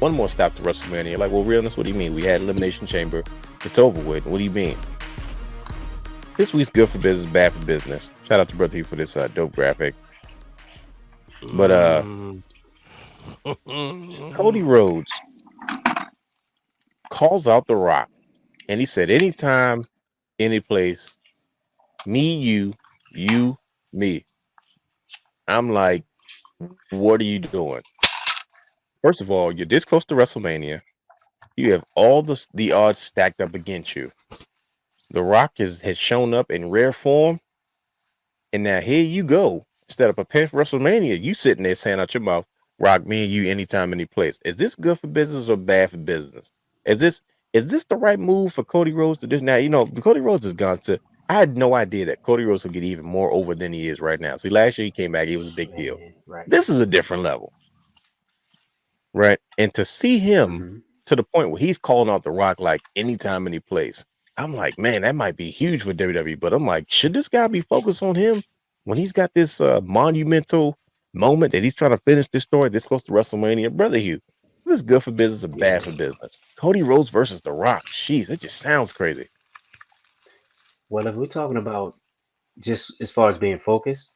one more stop to WrestleMania. Like, well, realness, what do you mean? We had Elimination Chamber. It's over with. What do you mean? This week's good for business, bad for business. Shout out to Brother Hugh for this dope graphic. But Cody Rhodes calls out The Rock, and he said, anytime, any place, me, you, me. I'm like, what are you doing? First of all, you're this close to WrestleMania. You have all the odds stacked up against you. The Rock has shown up in rare form, and now here you go. Instead of preparing for WrestleMania, you sitting there saying out your mouth, Rock, me and you, anytime, any place. Is this good for business or bad for business? Is this the right move for Cody Rhodes to do now? You know, Cody Rhodes has gone to. I had no idea that Cody Rhodes would get even more over than he is right now. See, last year he came back, he was a big deal. Right. This is a different level, right? And to see him to the point where he's calling out The Rock like anytime, any place. I'm like, man, that might be huge for WWE. But I'm like, should this guy be focused on him when he's got this monumental moment that he's trying to finish this story this close to WrestleMania? Brother Hugh, is this good for business or bad for business? Cody Rhodes versus The Rock. Jeez, it just sounds crazy. Well, if we're talking about just as far as being focused,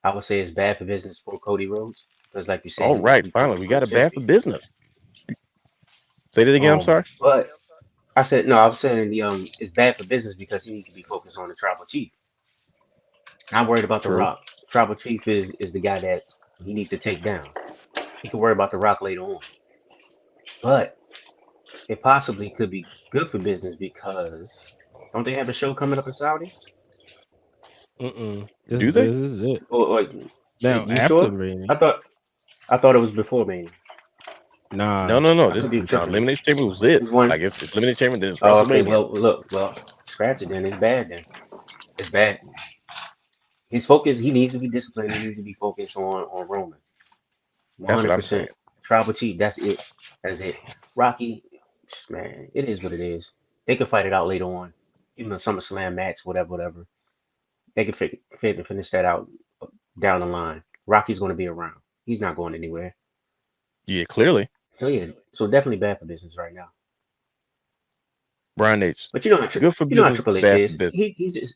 I would say it's bad for business for Cody Rhodes because, like you said, All he needs to right, be finally, focused we on the got a bad for championship. business. Say that again, I'm sorry. But I said no. I was saying it's bad for business because he needs to be focused on the tribal chief. Not worried about the True. Rock. Tribal chief is the guy that he needs to take down. He can worry about the Rock later on. But it possibly could be good for business because don't they have a show coming up in Saudi? Do they? This is it. Or Now you after sure? Mania. I thought it was before Mania. Nah. No. I This could be tripping. Elimination Chamber was it. It's one. Like it's Elimination Chamber, then it's Oh, okay. WrestleMania. Well, look. Well, scratch it. Then it's bad. Then it's bad. His focus. He needs to be disciplined. He needs to be focused on Roman. One That's what hundred I'm saying. percent. Tribal chief. That's it. That's it. Rocky. Man, it is what it is. They could fight it out later on. Even a SummerSlam match, whatever. They can finish that out down the line. Rocky's going to be around. He's not going anywhere. Yeah, clearly. So yeah, so definitely bad for business right now. Brian H. But you know how Good for you know how business, Triple H bad for is. business. He just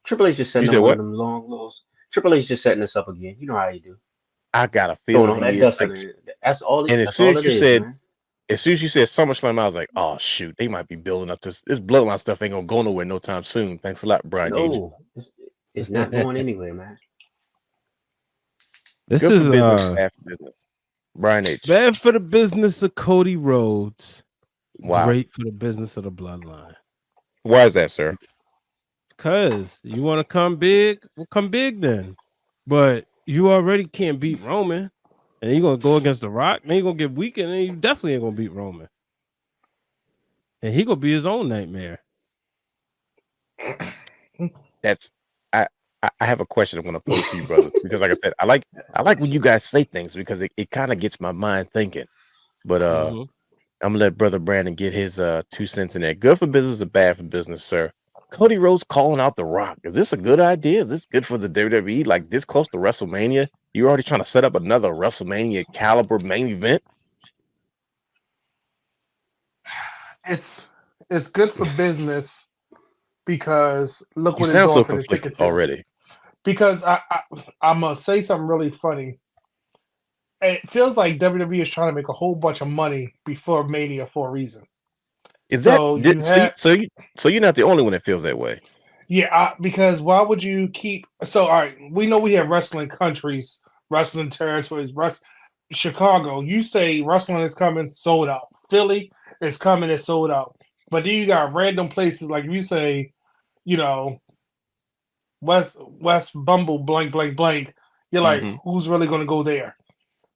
Triple H just You setting said up one of what? them long lows. Triple H just setting us up again. You know how he do. I got a Throwing feeling all he that is. dust Like, in it. That's all. and That's all it is, man. as soon as you said SummerSlam, I was like, oh shoot, they might be building up this bloodline stuff. Ain't gonna go nowhere no time soon. Thanks a lot, Brian H. No, it's not going anywhere, man. This Good for is business, bad for business. Brian H. bad for the business of Cody Rhodes. Wow. Great for the business of the bloodline. Why is that, sir? Because you want to come big, well, come big then. But you already can't beat Roman. And you're going to go against The Rock. Then you're going to get weakened. And you definitely ain't going to beat Roman. And he going to be his own nightmare. That's I have a question I'm gonna pose to you, brothers, because like I said, I like when you guys say things because it kind of gets my mind thinking. But I'm gonna let Brother Brandon get his 2 cents in there. Good for business or bad for business, sir? Cody Rhodes calling out The Rock. Is this a good idea? Is this good for the WWE? Like this close to WrestleMania? You're already trying to set up another WrestleMania caliber main event? It's good for business because look You what it's sound doing so for the conflicted ticket sales. already. Because I'm gonna say something really funny. It feels like WWE is trying to make a whole bunch of money before Mania for a reason. Is So that you have so you're not the only one that feels that way? yeah, because why would you keep? So all right, we know we have wrestling countries, wrestling territories, Chicago. You say wrestling is coming, sold out. Philly is coming, it's sold out. But then you got random places like you say, you know, West Bumble blank blank blank. You're like, who's really going to go there?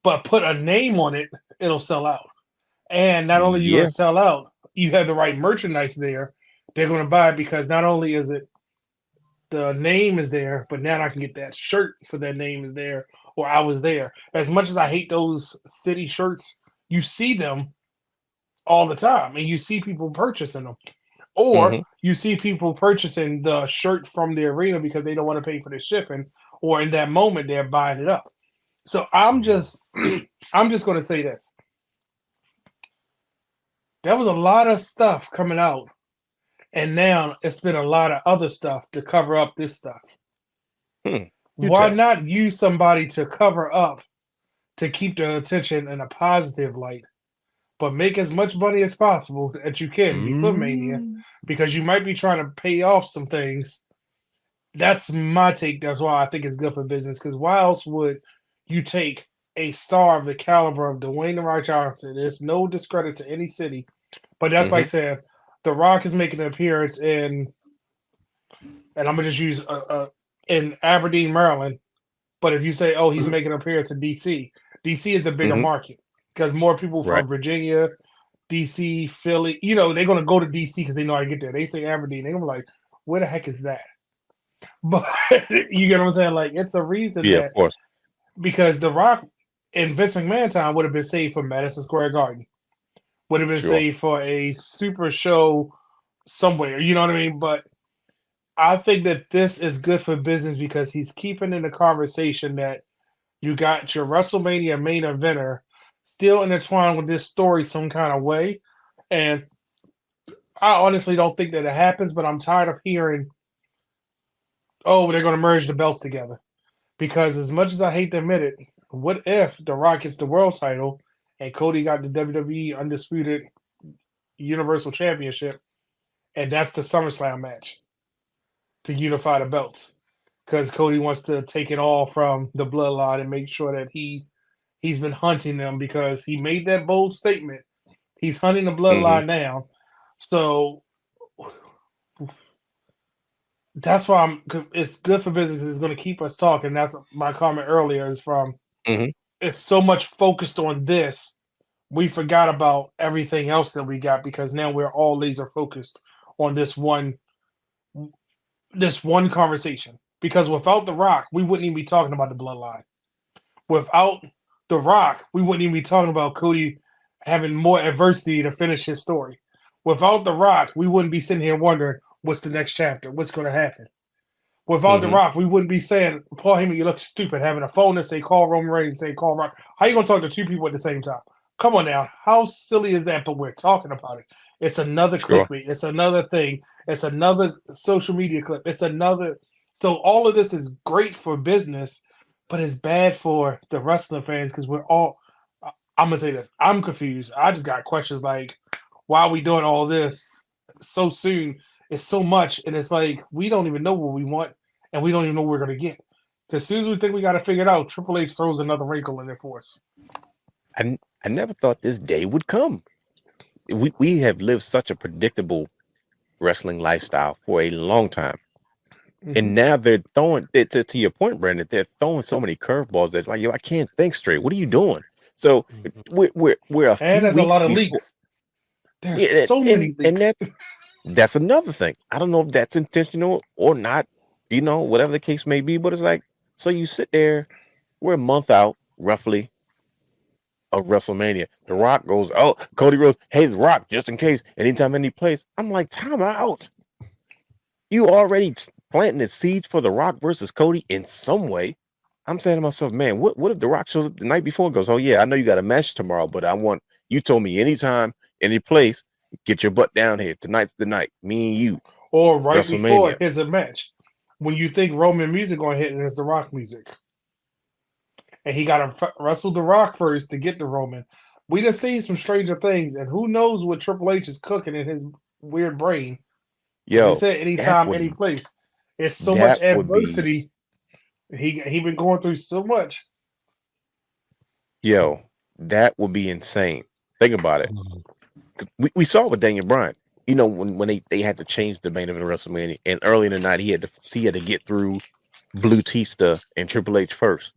But put a name on it, it'll sell out. And not only you going Yeah. to sell out, you have the right merchandise there. They're going to buy it because not only is it the name is there, but now I can get that shirt for that name is there or I was there. As much as I hate those city shirts, you see them all the time and you see people purchasing them. Or you see people purchasing the shirt from the arena because they don't want to pay for the shipping, or in that moment they're buying it up. So I'm just going to say this: there was a lot of stuff coming out, and now it's been a lot of other stuff to cover up this stuff. You Why tell. not use somebody to cover up to keep the attention in a positive light, but make as much money as possible that you can before Mania, because you might be trying to pay off some things. That's my take. That's why I think it's good for business. Because why else would you take a star of the caliber of Dwayne "The Rock" Johnson? There's no discredit to any city, but that's like saying The Rock is making an appearance in, and I'm gonna just use in Aberdeen, Maryland. But if you say, oh, he's making an appearance in DC, DC is the bigger market because more people Right. from Virginia, DC, Philly, you know, they're gonna go to DC because they know how to get there. They say Aberdeen, they're gonna be like, where the heck is that? But you get what I'm saying? Like, it's a reason Yeah, that of course. because The Rock in Vince McMahon time would have been saved for Madison Square Garden, would have been Sure. saved for a super show somewhere. You know what I mean? But I think that this is good for business because he's keeping in the conversation that you got your WrestleMania main eventer still intertwined with this story some kind of way. And I honestly don't think that it happens, but I'm tired of hearing, oh, they're going to merge the belts together. Because as much as I hate to admit it, what if The Rock gets the world title and Cody got the WWE Undisputed Universal Championship, and that's the SummerSlam match to unify the belts? Because Cody wants to take it all from the bloodline and make sure that he's been hunting them because he made that bold statement. He's hunting the bloodline down. So that's why it's good for business because it's going to keep us talking. That's my comment earlier is from it's so much focused on this. We forgot about everything else that we got because now we're all laser focused on this one conversation. Because without The Rock, we wouldn't even be talking about the bloodline. Without The Rock, we wouldn't even be talking about Cody having more adversity to finish his story. Without The Rock, we wouldn't be sitting here wondering what's the next chapter, what's going to happen. Without The Rock, we wouldn't be saying, Paul Heyman, you look stupid, having a phone that say call Roman Reigns, say call Rock. How you going to talk to two people at the same time? Come on now. How silly is that? But we're talking about it. It's another clickbait. It's another thing. It's another social media clip. It's another. So all of this is great for business, but it's bad for the wrestling fans because we're all. I'm gonna say this. I'm confused. I just got questions like, why are we doing all this so soon? It's so much, and it's like we don't even know what we want, and we don't even know what we're gonna get. Because as soon as we think we got to figure it out, Triple H throws another wrinkle in there for us. I never thought this day would come. We have lived such a predictable wrestling lifestyle for a long time. And now they're throwing it to your point, Brandon. They're throwing so many curveballs that like, yo, I can't think straight. What are you doing? So we're a and few there's a weeks lot of before, leaks. There's so many leaks. And that's another thing. I don't know if that's intentional or not, you know, whatever the case may be, but it's like, so you sit there, we're a month out roughly of WrestleMania. The Rock goes, oh, Cody Rhodes, hey, The Rock, just in case, anytime, any place. I'm like, time out. You already planting the seeds for The Rock versus Cody in some way. I'm saying to myself, man, what if The Rock shows up the night before and goes, oh yeah, I know you got a match tomorrow, but you told me anytime, any place, get your butt down here. Tonight's the night. Me and you. Or right before, WrestleMania. here's a match. When you think Roman music going to hit, and it's The Rock music. And he got to wrestle The Rock first to get the Roman. We just seen some stranger things, and who knows what Triple H is cooking in his weird brain. Yo, they said anytime, any place. It's so much adversity. He been going through so much. Yo, that would be insane. Think about it. We saw it with Daniel Bryan. You know, when they had to change the main event of WrestleMania, and early in the night he had to get through Blue Tista and Triple H first.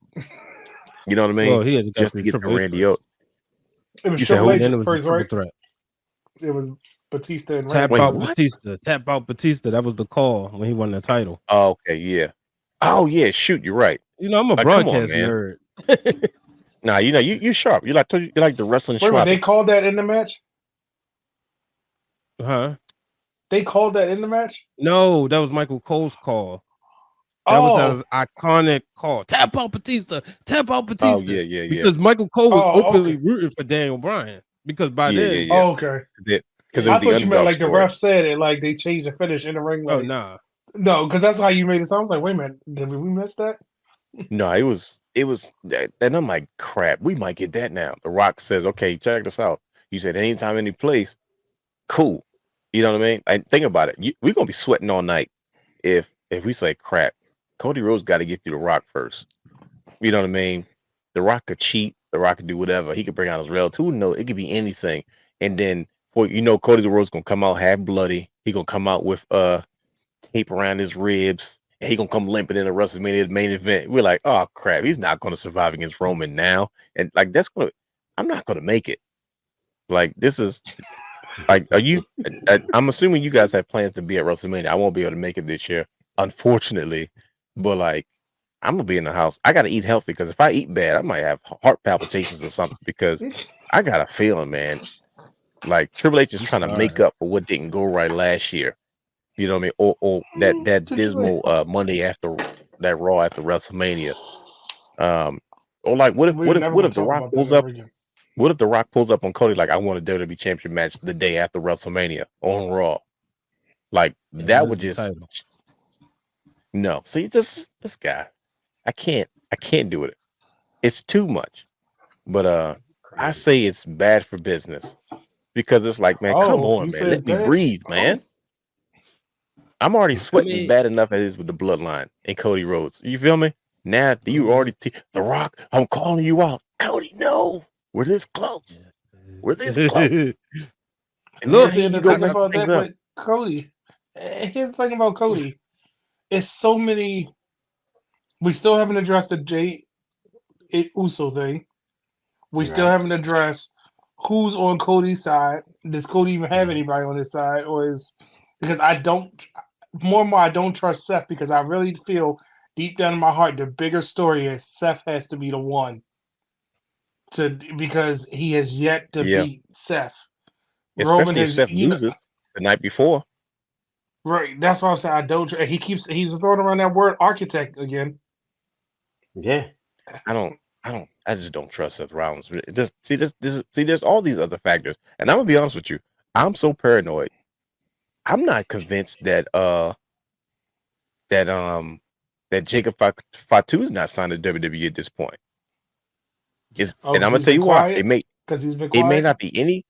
You know what I mean? Well, he had to just to get Triple to H Randy first. Orton. It was You Triple H Then it was first, a triple right? threat. It was Batista and Tap Randy. out Batista. Tap out Batista. That was the call when he won the title. Oh, okay, yeah. Oh yeah, shoot, you're right. You know, I'm a broadcast nerd. Nah, you know, you sharp. You like the wrestling. Wait a minute, they called that in the match? Huh? They called that in the match? No, that was Michael Cole's call. That was his iconic call. Tap out Batista. Tap out Batista. Oh yeah. Because Michael Cole was openly rooting for Daniel Bryan. because by Yeah, then, yeah, yeah. Oh, okay. Because it I was the thought you meant underdog like the story. ref said it, like they changed the finish in the ring. oh Like, nah, no, because that's how you made it sound. I was like, wait a minute, did we miss that? No, it was, and I'm like, crap, we might get that now. The Rock says, okay, check this out. You said anytime, any place, cool. You know what I mean? Like, think about it. We're gonna be sweating all night if we say, crap, Cody Rhodes got to get through the Rock first. You know what I mean? The Rock could cheat. The Rock could do whatever. He could bring out his relative. Who knows? It could be anything. And then Cody Rhodes gonna come out half bloody. He gonna come out with tape around his ribs. And he gonna come limping in the WrestleMania main event. We're like, oh crap, he's not gonna survive against Roman now. And like I'm not gonna make it. Like this is like, are you? I'm assuming you guys have plans to be at WrestleMania. I won't be able to make it this year, unfortunately. But like, I'm gonna be in the house. I gotta eat healthy because if I eat bad, I might have heart palpitations or something. Because I got a feeling, man, like Triple H is trying to make sorry. up for what didn't go right last year. You know what I mean? Or that dismal Monday after that Raw after WrestleMania. Or like, what We're never gonna if The talk Rock about that pulls ever up? again. What if The Rock pulls up on Cody like, I want a WWE Championship match the day after WrestleMania on Raw? Like And that lose would the just title. no. See, this guy, I can't do it. It's too much. But I Crazy. say it's bad for business because it's like, man, come Oh, on, you man, said let it's me bad. breathe, Oh, man. I'm already I sweating mean, bad enough as it is with the bloodline and Cody Rhodes. You feel me? Now you already The Rock. I'm calling you out, Cody. No, we're this close. We're this close. And now look, but see, here you the go thing I, messing about things that up. with Cody, here's the thing about Cody. It's so many. We still haven't addressed the Jay Uso thing. We still Right. haven't addressed who's on Cody's side. Does Cody even have anybody on his side, or is because I don't more and more I don't trust Seth because I really feel deep down in my heart the bigger story is Seth has to be the one to because he has yet to Yeah, beat Seth. Roman especially if has, Seth loses the night before. right. That's why I'm saying I don't. He's throwing around that word architect again. Yeah. I just don't trust Seth Rollins. There's all these other factors, and I'm gonna be honest with you. I'm so paranoid. I'm not convinced that that Jacob Fatu is not signed to WWE at this point. Oh, And I'm because gonna he's tell been you why. quiet. Because he's been It may quiet. not be any.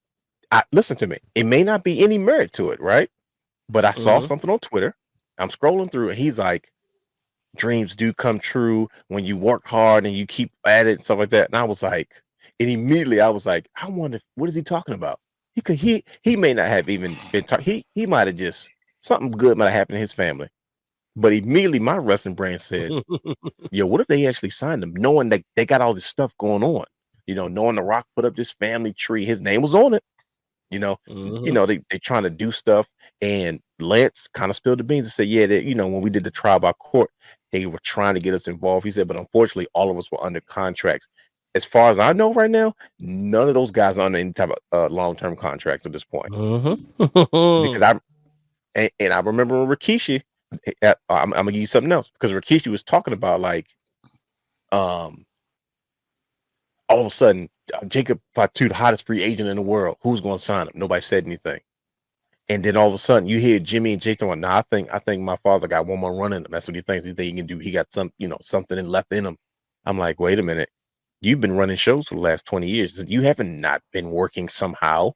Listen to me. It may not be any merit to it, right? But I saw something on Twitter. I'm scrolling through, and he's like, "Dreams do come true when you work hard and you keep at it and stuff like that." And I was like, and immediately I was like, I wonder what is he talking about? He may not have even been talking. He might have just something good might have happened in his family. But immediately my wrestling brain said, yo, what if they actually signed him, knowing that they got all this stuff going on? Knowing The Rock put up this family tree, his name was on it. They trying to do stuff, and Lance kind of spilled the beans and said, yeah, when we did the trial by court, they were trying to get us involved. He said, but unfortunately, all of us were under contracts. As far as I know right now, none of those guys are under any type of long-term contracts at this point. Because I remember when Rikishi, I'm gonna give you something else because Rikishi was talking about like, all of a sudden, Jacob Fatu, the hottest free agent in the world, who's going to sign him? Nobody said anything. And then all of a sudden, you hear Jimmy and Jay throwing, "Nah, I think my father got one more run in him. That's what he thinks. He think he can do. He got something left in him." I'm like, wait a minute. You've been running shows for the last 20 years. You haven't not been working somehow,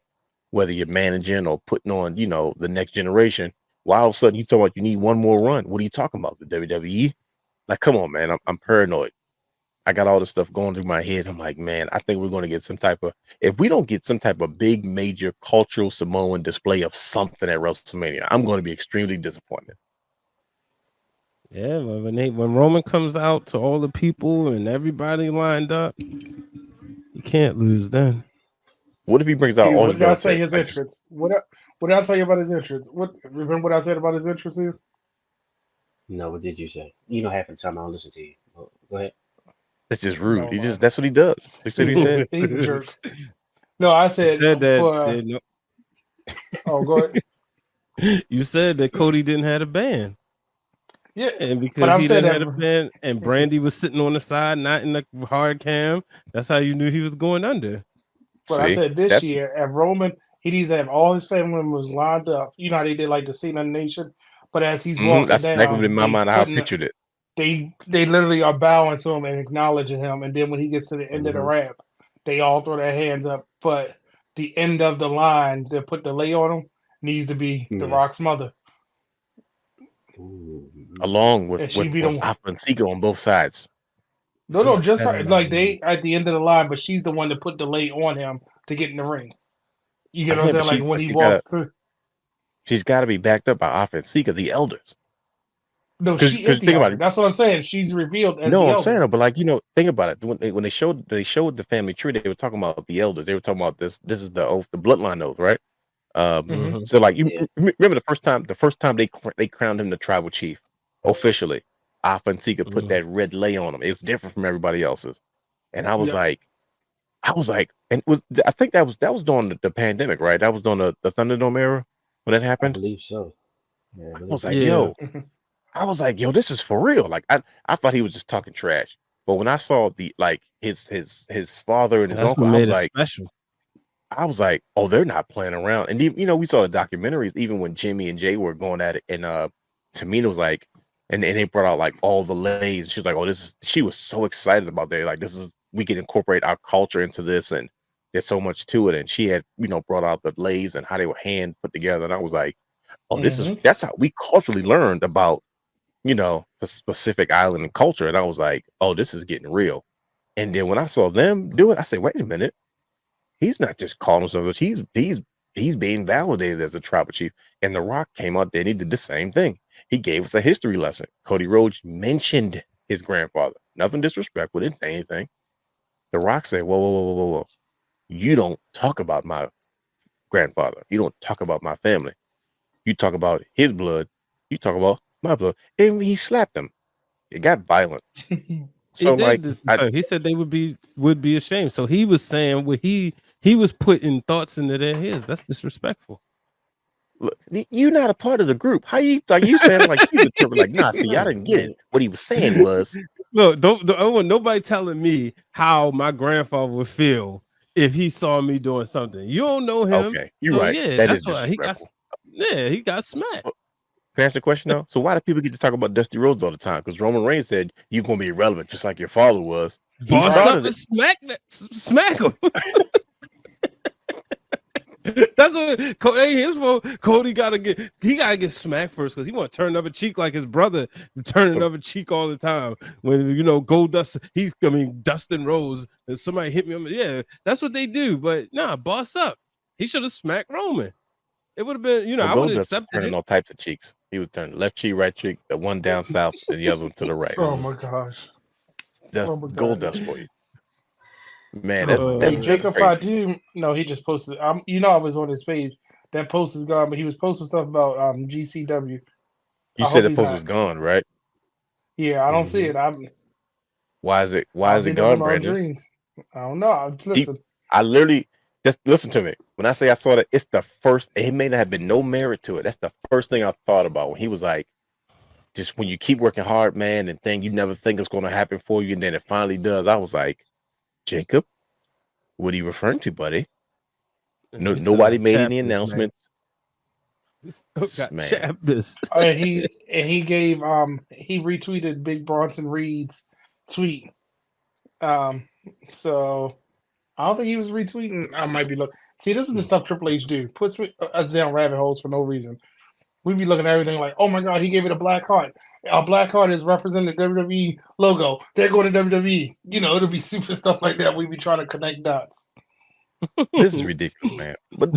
whether you're managing or putting on, the next generation. Why all of a sudden you talking about you need one more run? What are you talking about? The WWE? Like, come on, man. I'm paranoid. I got all this stuff going through my head. I'm like, man, I think we're going to get if we don't get some type of big, major cultural Samoan display of something at WrestleMania, I'm going to be extremely disappointed. yeah, when Roman comes out to all the people and everybody lined up, you can't lose then. What if he brings out See, all what his did I say relatives? his entrance? What did I tell you about his entrance? Remember what I said about his entrance here? No, what did you say? You know, half the time I don't listen to you. Go ahead. It's just rude. No, man. That's what he does. That's what he said. He's a jerk. No, I You said said that for. Oh, go ahead. you said that Cody didn't have a band. Yeah, And but because I'm he saying didn't that. have a band and Brandy was sitting on the side, not in the hard cam, that's how you knew he was going under. But I See, said this that's year at Roman, he needs to have all his family members lined up. You know how they did like the Cena Nation, but as he's walking that's exactly in down, my mind how I pictured it. they literally are bowing to him and acknowledging him. And then when he gets to the end of the rap, they all throw their hands up. But the end of the line to put the lay on him needs to be The Rock's mother. Along with And she be with the Alpha and Sega on both sides. no, just her. Like they at the end of the line, but she's the one that put the lay on him to get in the ring. You get what I'm saying? Like when he walks through. She's got to be backed up by Alpha and Sega, the elders. No, she is the think about elder. it. That's what I'm saying. She's revealed as the No, I'm elder. saying, but like think about it. When they showed the family tree, they were talking about the elders. They were talking about this. This is the oath, the bloodline oath, right? So like you remember the first time they crowned him the tribal chief officially. Alpha and Sega put that red lay on him. It was different from everybody else's, and I was like, and I think that was during the pandemic, right? That was during the Thunderdome era when that I happened. believe so. Yeah, I was like, yo, this is for real. Like I thought he was just talking trash, but when I saw his father and his uncle, I was like, special. I was like, oh, they're not playing around. And even, we saw the documentaries, even when Jimmy and Jay were going at it, and Tamina was like, and they brought out like all the lays. She was like, oh, she was so excited about that. Like, we can incorporate our culture into this, and there's so much to it. And she had, brought out the lays and how they were hand put together. And I was like, oh, that's how we culturally learned about, the Pacific Island and culture. And I was like, oh, this is getting real. And then when I saw them do it, I said, wait a minute. He's not just calling himself. He's being validated as a tribal chief. And The Rock came out there and he did the same thing. He gave us a history lesson. Cody Rhodes mentioned his grandfather. Nothing disrespectful. Didn't say anything. The Rock said, whoa. You don't talk about my grandfather. You don't talk about my family. You talk about his blood. You talk about my blood. And he slapped him. It got violent. So he said they would be ashamed. So he was saying what he was putting thoughts into their heads. That's disrespectful. Look, you're not a part of the group. How you saying like he's like, nah, see, I didn't get it. What he was saying was, no, I want nobody telling me how my grandfather would feel if he saw me doing something. You don't know him. Okay, you're right. Yeah, that that's is why he got smacked. Can I ask the question now? So why do people get to talk about Dusty Rhodes all the time? Because Roman Reigns said you're gonna be irrelevant, just like your father was. He started it. Smack him. That's what Cody gotta get smacked first because he want to turn another cheek like his brother turn another cheek all the time. When Dustin Rhodes and somebody hit me. Yeah, that's what they do. But nah, boss up. He should have smacked Roman. It would have been, I would have accepted turning it. all types of cheeks. He was turning left cheek, right cheek, the one down south, and the other one to the right. Oh my gosh. That's gold dust for you. Man, that's Jacob Fadu. No, he just posted. I was on his page. That post is gone, but he was posting stuff about GCW. You said the post was gone, right? Yeah, I don't see it. Why is it gone, Brandon? Dreams. I don't know. Listen. I literally just listen to me. When I say I saw that, it's the first. It may not have been no merit to it. That's the first thing I thought about when he was like, just when you keep working hard, man, and you never think it's going to happen for you, and then it finally does. I was like, Jacob, what are you referring to, buddy? No, nobody made any announcements. Man. He gave he retweeted Big Bronson Reed's tweet. So I don't think he was retweeting. I might be looking. See, this is the stuff Triple H do. Puts us down rabbit holes for no reason. We'd be looking at everything like, oh my God, he gave it a black heart. A black heart is representing the WWE logo. They're going to WWE. It'll be super stuff like that. We'd be trying to connect dots. This is ridiculous, man. But